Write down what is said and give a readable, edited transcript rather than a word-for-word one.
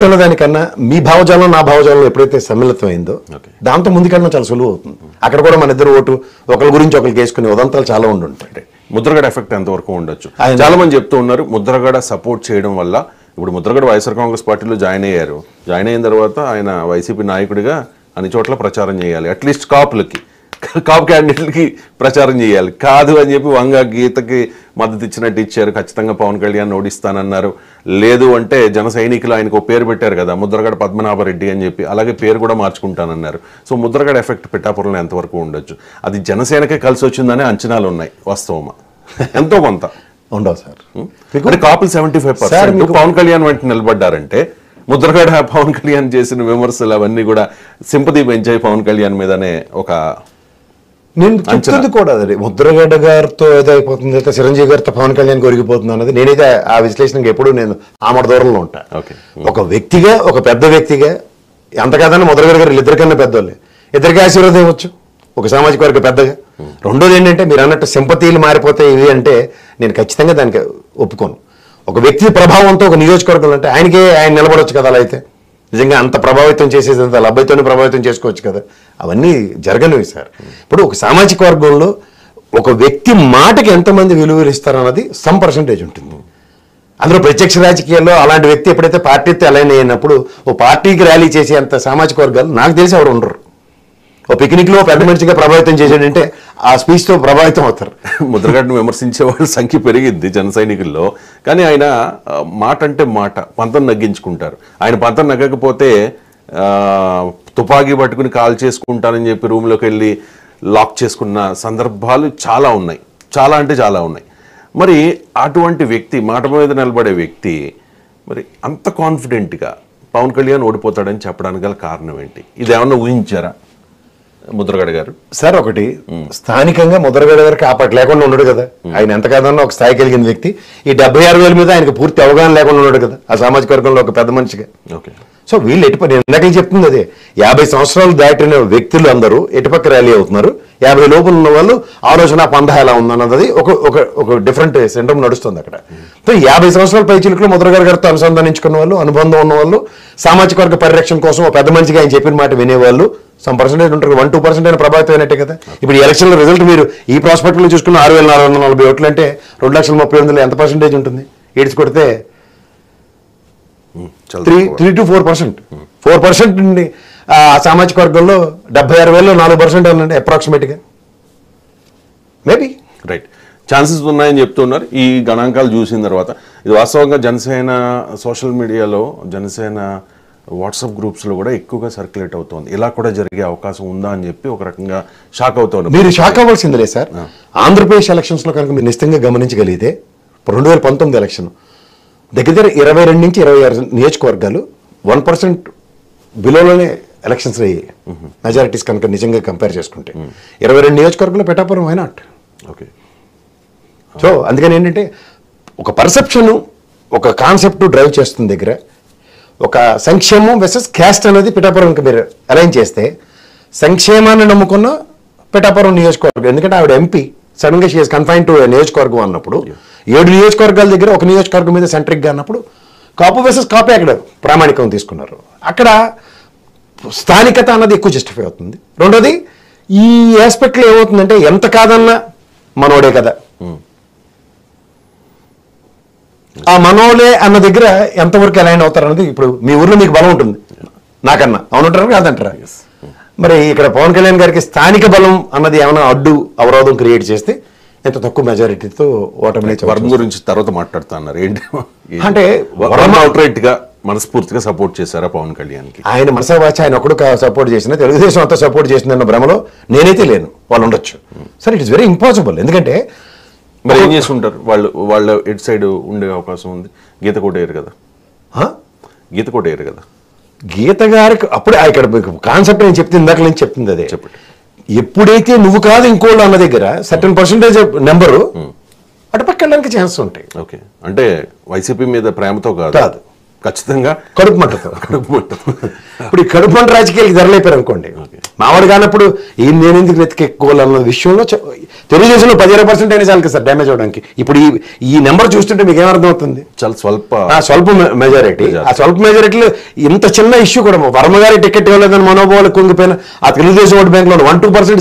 దానికన్నా మీ భావజాలం నా భావజాలం ఎప్పుడైతే సమ్మిళితం అయిందో దాంతో ముందుకెళ్ళడం చాలా సులువు అవుతుంది. అక్కడ కూడా మన ఇద్దరు ఓటు ఒకరి గురించి ఒకరికి వేసుకునే ఉదంతాలు చాలా ఉండుంటాయి. ముద్రగడ ఎఫెక్ట్ ఎంతవరకు ఉండొచ్చు? చాలా మంది చెప్తూ ఉన్నారు ముద్రగడ సపోర్ట్ చేయడం వల్ల. ఇప్పుడు ముద్రగడ వైఎస్ఆర్ కాంగ్రెస్ పార్టీలో జాయిన్ అయ్యారు. జాయిన్ అయిన తర్వాత ఆయన వైసీపీ నాయకుడిగా అన్ని చోట్ల ప్రచారం చేయాలి. అట్లీస్ట్ కాపు క్యాండిడేట్లకి ప్రచారం చేయాలి. కాదు అని చెప్పి వంగ గీతకి మద్దతు ఇచ్చినట్టు ఇచ్చారు. ఖచ్చితంగా పవన్ కళ్యాణ్ ఓడిస్తానన్నారు. లేదు అంటే జన సైనికులు ఆయనకు పేరు పెట్టారు కదా, ముద్రగడ పద్మనాభరెడ్డి అని చెప్పి, అలాగే పేరు కూడా మార్చుకుంటానన్నారు. సో ముద్రగడ ఎఫెక్ట్ పిఠాపురంలో ఎంతవరకు ఉండొచ్చు? అది జనసేనకే కలిసి వచ్చిందనే అంచనాలు ఉన్నాయి. వాస్తవమా? ఎంతో కొంత ఉండవు సార్. కాపులు 75% పవన్ కళ్యాణ్ వెంట నిలబడ్డారంటే ముద్రగడ పవన్ కళ్యాణ్ చేసిన విమర్శలు అవన్నీ కూడా సింపతి పెంచాయి పవన్ కళ్యాణ్ మీదనే ఒక నేను చెప్తుంది కూడా అదే. ముద్రగడ్డ గారితో ఏదో అయిపోతుంది, అయితే చిరంజీవి గారితో పవన్ కళ్యాణ్ కొరిగిపోతుంది అన్నది నేనైతే ఆ విశ్లేషణకి ఎప్పుడు నేను ఆమడ దూరంలో ఉంటా. ఒక వ్యక్తిగా, ఒక పెద్ద వ్యక్తిగా ఎంత కాదన్నా ముద్రగడ్డ గారు ఇద్దరికన్నా పెద్దోళ్ళే, ఇద్దరికి ఆశీర్వాదం ఇవ్వచ్చు ఒక సామాజిక వర్గ పెద్దగా. రెండోది ఏంటంటే మీరు అన్నట్టు సింపతీలు మారిపోతాయి ఇవి అంటే నేను ఖచ్చితంగా దానికి ఒప్పుకోను. ఒక వ్యక్తి ప్రభావంతో ఒక నియోజకవర్గం అంటే ఆయన నిలబడవచ్చు కదా. అలా అయితే నిజంగా అంత ప్రభావితం చేసేది అంత అబ్బాయితోనే ప్రభావితం చేసుకోవచ్చు కదా. అవన్నీ జరగనివి సార్. ఇప్పుడు ఒక సామాజిక వర్గంలో ఒక వ్యక్తి మాటకి ఎంతమంది విలువలు ఇస్తారన్నది సమ్ పర్సంటేజ్ ఉంటుంది. అందులో ప్రత్యక్ష రాజకీయాల్లో అలాంటి వ్యక్తి ఎప్పుడైతే పార్టీతో అలైన్ అయినప్పుడు ఓ పార్టీకి ర్యాలీ చేసే అంత సామాజిక వర్గాలు నాకు తెలిసి ఎవరు ఉండరు. ఓ పిక్నిక్లో పెద్ద మనిషిగా ప్రభావితం చేసాడంటే ఆ స్పీచ్తో ప్రభావితం అవుతారు. ముద్రగడ్డను విమర్శించే వాళ్ళ సంఖ్య పెరిగింది జన సైనికుల్లో. కానీ ఆయన మాట అంటే మాట, పంతం నగ్గించుకుంటారు. ఆయన పంతం నగ్గకపోతే తుపాకీ పట్టుకుని కాల్ చేసుకుంటానని చెప్పి రూమ్లోకి వెళ్ళి లాక్ చేసుకున్న సందర్భాలు చాలా ఉన్నాయి. చాలా అంటే చాలా ఉన్నాయి. మరి అటువంటి వ్యక్తి, మాట మీద నిలబడే వ్యక్తి మరి అంత కాన్ఫిడెంట్గా పవన్ కళ్యాణ్ ఓడిపోతాడని చెప్పడానికి గల కారణం ఏంటి? ఇది ఏమన్నా ఊహించారా ముద్రగడ గారు? సార్ ఒకటి, స్థానికంగా ముద్రగడ గారికి ఆపట్ లేకుండా ఉన్నాడు కదా. ఆయన ఎంత కాదన్నా ఒక స్థాయి కలిగిన వ్యక్తి. ఈ 76,000 మీద ఆయనకు పూర్తి అవగాహన లేకుండా ఉన్నాడు కదా ఆ సామాజిక వర్గంలో ఒక పెద్ద మనిషిగా. సో వీళ్ళు ఎటుపక్క, నేను ఇందాక చెప్తుంది అదే, 50 సంవత్సరాలు దాటిన వ్యక్తులు అందరూ ఎటుపక్క ర్యాలీ అవుతున్నారు. 50 లోపల ఉన్న వాళ్ళు ఆలోచన పంద ఎలా ఉందన్నది ఒక డిఫరెంట్ సెంటర్ నడుస్తుంది అక్కడ. సో 50 సంవత్సరాల పైచిలుకలు ముద్రగడ గారితో అనుసంధానించుకున్న వాళ్ళు, అనుబంధం ఉన్న వాళ్ళు, సామాజిక వర్గ పరిరక్షణ కోసం ఒక పెద్ద మనిషిగా ఆయన చెప్పిన మాట వినేవాళ్ళు సమ్ పర్సెంటేజ్ ఉంటారు. 1-2% అయినా ప్రభావితం అయినట్టే కదా. ఇప్పుడు ఈ ఎలక్షన్ల రిజల్ట్ మీరు ఈ ప్రాస్పెక్ట్లో చూసుకున్న 6,440 ఓట్లు అంటే 2,30,000 ఎంత పర్సెంటేజ్ ఉంటుంది? ఏడ్చి కొడితే 3 to 4%. 4% నుండి ఆ సామాజిక వర్గంలో 76,000లో 4% అనండి అప్రాక్సిమేట్గా. మేబీ రైట్, ఛాన్సెస్ ఉన్నాయని చెప్తున్నారు. ఈ గణాంకాలు చూసిన తర్వాత ఇది వాస్తవంగా జనసేన సోషల్ మీడియాలో, జనసేన వాట్సాప్ గ్రూప్స్లో కూడా ఎక్కువగా సర్క్యులేట్ అవుతుంది. ఇలా కూడా జరిగే అవకాశం ఉందా అని చెప్పి ఒక రకంగా షాక్ అవుతుంది. మీరు షాక్ అవ్వాల్సిందిలే సార్. ఆంధ్రప్రదేశ్ ఎలక్షన్స్లో కనుక మీరు నిశ్చితంగా గమనించగలిగితే 2019 ఎలక్షన్ దగ్గర 22 నుంచి 26 నియోజకవర్గాలు 1% బిలోలోనే ఎలక్షన్స్ అయ్యాయి. మెజారిటీస్ కనుక నిజంగా కంపేర్ చేసుకుంటే 22 నియోజకవర్గంలో Pithapuram why not? Okay. So అందుకని ఏంటంటే ఒక పర్సెప్షన్, ఒక కాన్సెప్ట్ డ్రైవ్ చేస్తుంది దగ్గర. ఒక సంక్షేమం వెసెస్ క్యాస్ట్ అనేది పిఠాపురంకి మీరు అలైన్ చేస్తే సంక్షేమాన్ని నమ్ముకున్న పిఠాపురం నియోజకవర్గం, ఎందుకంటే ఆవిడ ఎంపీ సడన్గా షీఈస్ కన్ఫైన్ టు నియోజకవర్గం అన్నప్పుడు 7 నియోజకవర్గాల దగ్గర ఒక నియోజకవర్గం మీద సెంట్రిక్గా అన్నప్పుడు కాపు వెసెస్ కాపే అక్కడ ప్రామాణికం తీసుకున్నారు. అక్కడ స్థానికత అన్నది ఎక్కువ జస్టిఫై అవుతుంది. రెండోది ఈ ఆస్పెక్ట్లో ఏమవుతుందంటే ఎంత కాదన్నా మనోడే కదా, ఆ మనోలే అన్న దగ్గర ఎంతవరకు అలైన్ అవుతారు అన్నది. ఇప్పుడు మీ ఊర్లో మీకు బలం ఉంటుంది నాకన్నా, అవునంటారా కాదంటారా? మరి ఇక్కడ పవన్ కళ్యాణ్ గారికి స్థానిక బలం అన్నది ఏమైనా అడ్డు అవరోధం క్రియేట్ చేస్తే ఎంత తక్కువ మెజారిటీతో ఓటమి. వరం గురించి తర్వాత మాట్లాడుతున్నారు ఏంటి అంటే అవుట్రైట్ గా మనస్ఫూర్తిగా సపోర్ట్ చేశారా పవన్ కళ్యాణ్కి? ఆయన మనసావాచి ఆయన ఒకడు సపోర్ట్ చేసిన, తెలుగుదేశం అంతా సపోర్ట్ చేసిందన్న భ్రమలో నేనైతే లేను. వాళ్ళు ఉండొచ్చు sir. It is very impossible. ఎందుకంటే మరి ఏం చేసుకుంటారు వాళ్ళ ఎటు సైడ్ ఉండే అవకాశం ఉంది. గీత కొట్టేయరు కదా, గీత కొట్టేయరు కదా. గీత గారికి అప్పుడే ఇక్కడ కాన్సెప్ట్ నేను చెప్తుంది, ఇందాక నేను చెప్తుంది అదే. చెప్పండి. ఎప్పుడైతే నువ్వు కాదు ఇంకోళ్ళు అన్న దగ్గర సర్టన్ పర్సెంటేజ్ నెంబరు అటుపక్క వెళ్ళడానికి ఛాన్స్ ఉంటాయి. ఓకే, అంటే వైసీపీ మీద ప్రేమతో కాదు, ఖచ్చితంగా కడుపు మంటతో. ఇప్పుడు ఈ కడుపు మంట రాజకీయాలకి ధరలేపారు అనుకోండి. మావాడు కానప్పుడు ఈ నేను ఎందుకు నెత్తికెక్కుకోవాలన్న విషయంలో తెలుగుదేశంలో 15% అయినా చాలు కదా సార్ డ్యామేజ్ అవడానికి. ఇప్పుడు ఈ నెంబర్ చూస్తుంటే మీకు ఏమర్థం అవుతుంది? చాలా స్వల్ప మెజారిటీ. ఆ స్వల్ప మెజారిటీలో ఇంత చిన్న ఇష్యూ కూడా వర్మ గారి టికెట్ ఇవ్వలేదని మనోభావాలు కుంగిపోయిన ఆ తెలుగుదేశం ఓటు బ్యాంక్ లో 1-2%